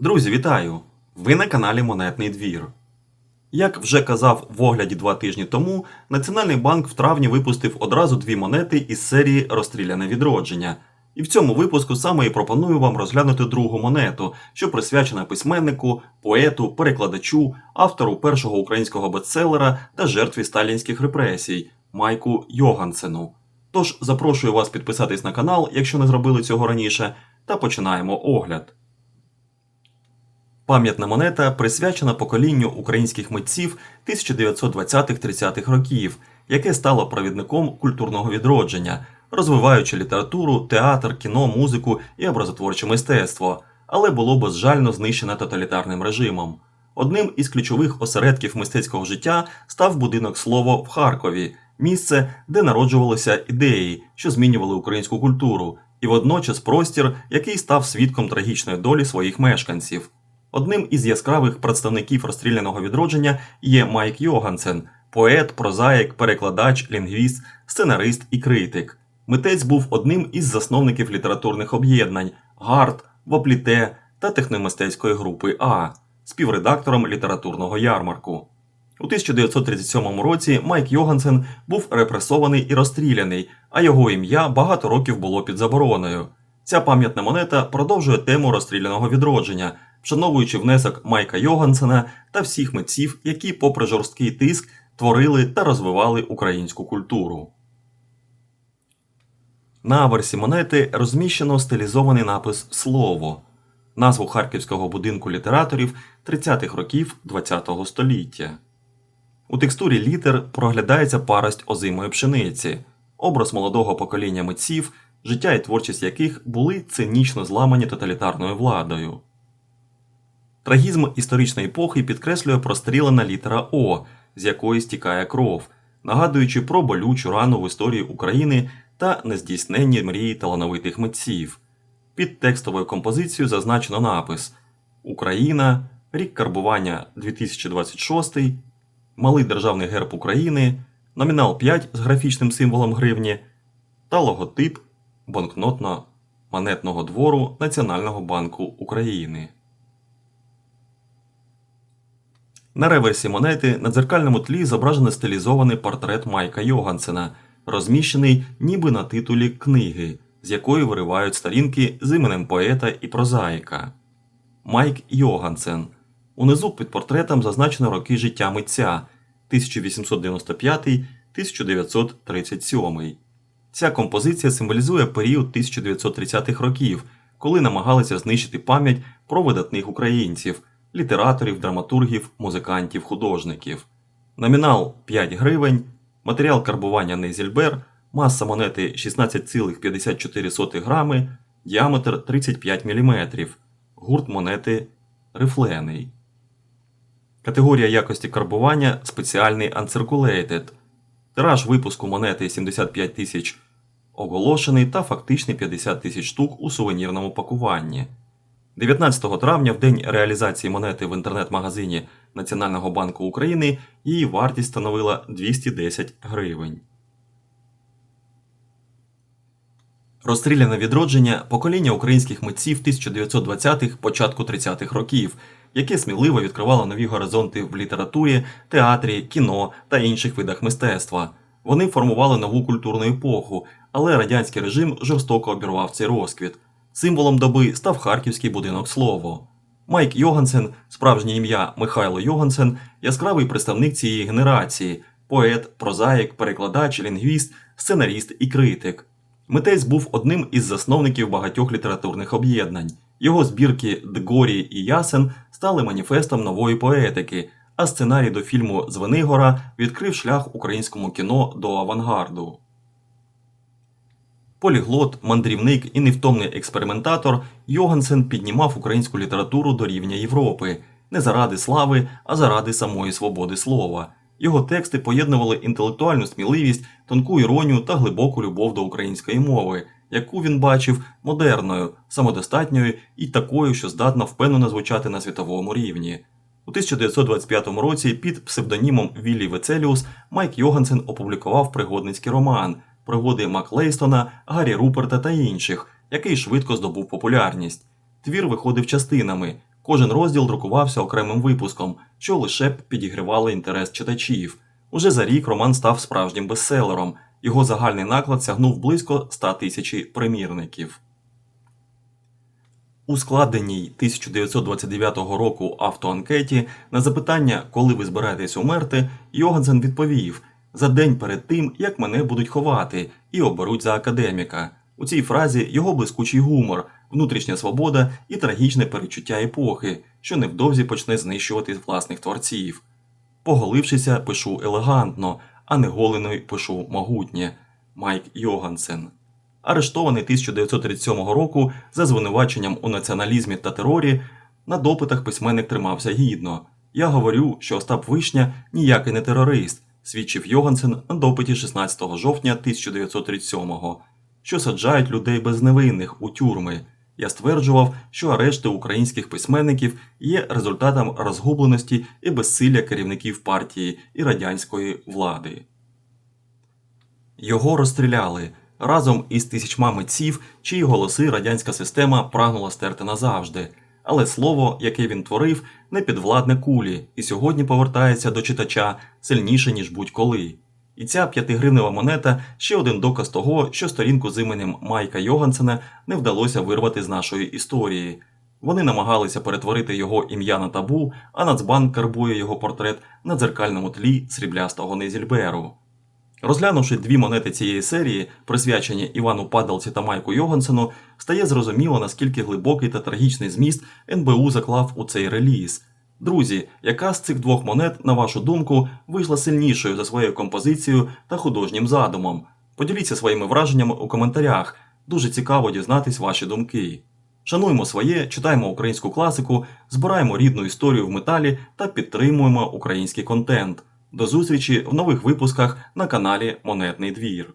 Друзі, вітаю! Ви на каналі Монетний двір. Як вже казав в огляді 2 тижні тому, Національний банк в травні випустив одразу 2 монети із серії «Розстріляне відродження». І в цьому випуску саме і пропоную вам розглянути другу монету, що присвячена письменнику, поету, перекладачу, автору першого українського бестселера та жертві сталінських репресій Майку Йогансену. Тож запрошую вас підписатись на канал, якщо не зробили цього раніше, та починаємо огляд. Пам'ятна монета присвячена поколінню українських митців 1920-30-х років, яке стало провідником культурного відродження, розвиваючи літературу, театр, кіно, музику і образотворче мистецтво, але було безжально знищене тоталітарним режимом. Одним із ключових осередків мистецького життя став будинок «Слово» в Харкові, місце, де народжувалися ідеї, що змінювали українську культуру, і водночас простір, який став свідком трагічної долі своїх мешканців. Одним із яскравих представників розстріляного відродження є Майк Йогансен – поет, прозаїк, перекладач, лінгвіст, сценарист і критик. Митець був одним із засновників літературних об'єднань «Гард», «Вопліте» та техномистецької групи «А», співредактором літературного ярмарку. У 1937 році Майк Йогансен був репресований і розстріляний, а його ім'я багато років було під забороною. Ця пам'ятна монета продовжує тему розстріляного відродження, вшановуючи внесок Майка Йогансена та всіх митців, які, попри жорсткий тиск, творили та розвивали українську культуру. На аверсі монети розміщено стилізований напис «Слово» – назву харківського будинку літераторів 30-х років ХХ століття. У текстурі літер проглядається парость озимої пшениці, образ молодого покоління митців, життя і творчість яких були цинічно зламані тоталітарною владою. Трагізм історичної епохи підкреслює прострілена літера «О», з якої стікає кров, нагадуючи про болючу рану в історії України та нездійсненні мрії талановитих митців. Під текстовою композицією зазначено напис «Україна», «Рік карбування 2026», «Малий державний герб України», номінал 5 з графічним символом гривні та логотип банкнотно-монетного двору Національного банку України. На реверсі монети на дзеркальному тлі зображений стилізований портрет Майка Йогансена, розміщений ніби на титулі книги, з якої виривають сторінки з іменем поета і прозаїка. Майк Йогансен. Унизу під портретом зазначено роки життя митця 1895-1937. Ця композиція символізує період 1930-х років, коли намагалися знищити пам'ять про видатних українців – літераторів, драматургів, музикантів, художників. Номінал 5 гривень, матеріал карбування Нейзельбер, маса монети 16,54 грами, діаметр 35 мм, гурт монети рифлений. Категорія якості карбування спеціальний Uncirculated. Тираж випуску монети 75 тисяч оголошений та фактичний 50 тисяч штук у сувенірному пакуванні. 19 травня, в день реалізації монети в інтернет-магазині Національного банку України, її вартість становила 210 гривень. Розстріляне відродження – покоління українських митців 1920-х, початку 30-х років, яке сміливо відкривало нові горизонти в літературі, театрі, кіно та інших видах мистецтва. Вони формували нову культурну епоху, але радянський режим жорстоко обірвав цей розквіт. Символом доби став харківський будинок «Слово». Майк Йогансен, справжнє ім'я Михайло Йогансен, яскравий представник цієї генерації – поет, прозаїк, перекладач, лінгвіст, сценаріст і критик. Митець був одним із засновників багатьох літературних об'єднань. Його збірки «Дгорі» і «Ясен» стали маніфестом нової поетики, а сценарій до фільму «Звенигора» відкрив шлях українському кіно до авангарду. Поліглот, мандрівник і невтомний експериментатор, Йогансен піднімав українську літературу до рівня Європи. Не заради слави, а заради самої свободи слова. Його тексти поєднували інтелектуальну сміливість, тонку іронію та глибоку любов до української мови, яку він бачив модерною, самодостатньою і такою, що здатна впевнено звучати на світовому рівні. У 1925 році під псевдонімом Віллі Вецеліус Майк Йогансен опублікував пригодницький роман «Пригоди Мак Лейстона», Гаррі Руперта та інших, який швидко здобув популярність. Твір виходив частинами. Кожен розділ друкувався окремим випуском, що лише б підігрівало інтерес читачів. Уже за рік роман став справжнім бестселером. Його загальний наклад сягнув близько 100 тисяч примірників. У складеній 1929 року автоанкеті на запитання «Коли ви збираєтесь умерти?» Йогансен відповів «За день перед тим, як мене будуть ховати і оберуть за академіка». У цій фразі його блискучий гумор, внутрішня свобода і трагічне перечуття епохи, що невдовзі почне знищувати власних творців. «Поголившися, пишу елегантно, а не голеною пишу могутнє» – Майк Йогансен. Арештований 1937 року за звинуваченням у націоналізмі та терорі, на допитах письменник тримався гідно. «Я говорю, що Остап Вишня ніякий не терорист», свідчив Йогансен на допиті 16 жовтня 1937-го, що саджають людей безневинних у тюрми. Я стверджував, що арешти українських письменників є результатом розгубленості і безсилля керівників партії і радянської влади. Його розстріляли разом із тисячма митців, чиї голоси радянська система прагнула стерти назавжди. Але слово, яке він творив, не підвладне кулі і сьогодні повертається до читача сильніше, ніж будь-коли. І ця 5-гривнева монета – ще один доказ того, що сторінку з іменем Майка Йогансена не вдалося вирвати з нашої історії. Вони намагалися перетворити його ім'я на табу, а Нацбанк карбує його портрет на дзеркальному тлі сріблястого Нейзільберу. Розглянувши дві монети цієї серії, присвячені Івану Падалці та Майку Йогансену, стає зрозуміло, наскільки глибокий та трагічний зміст НБУ заклав у цей реліз. Друзі, яка з цих двох монет, на вашу думку, вийшла сильнішою за своєю композицією та художнім задумом? Поділіться своїми враженнями у коментарях. Дуже цікаво дізнатись ваші думки. Шануємо своє, читаємо українську класику, збираємо рідну історію в металі та підтримуємо український контент. До зустрічі в нових випусках на каналі Монетний двір.